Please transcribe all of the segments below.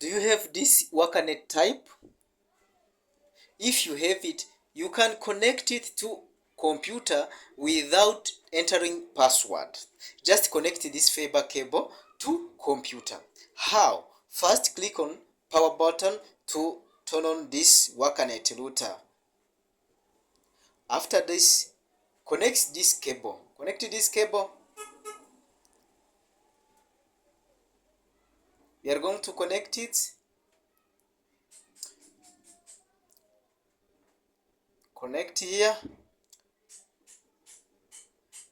Do you have this WorkerNet type? If you have it, you can connect it to computer without entering password. Just connect this fiber cable to computer. How? First click on power button to turn on this WorkerNet router. After this, connect this cable. Connect this cable. We are going to connect it. Connect here.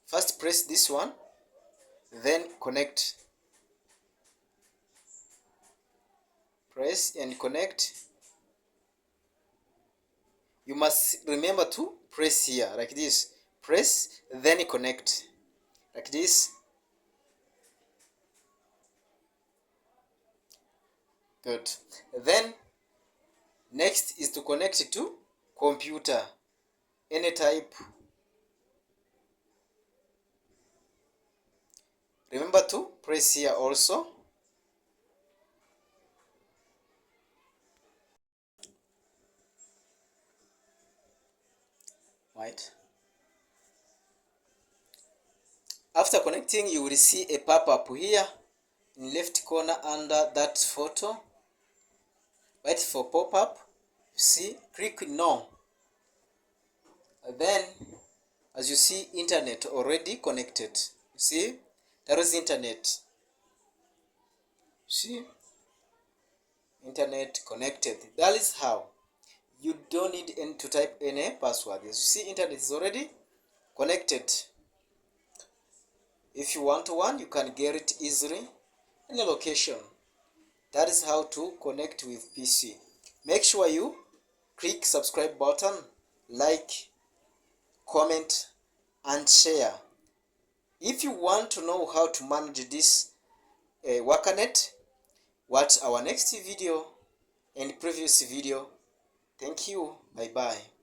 First press this one, then connect. Press and connect. You must remember to press here like this. Press, then connect like this. Good. Then next is to connect it to computer, any type. Remember to press here also. Right. After connecting, you will see a pop-up here in left corner under that photo. Wait for pop-up. See, click no. Then, as you see, internet already connected. See, there is internet. See, internet connected. That is how. You don't need to type any password. As you see, internet is already connected. If you want one, you can get it easily in a location. That is how to connect with PC. Make sure you click subscribe button, like, comment, and share. If you want to know how to manage this WorkerNet, watch our next video and previous video. Thank you. Bye bye.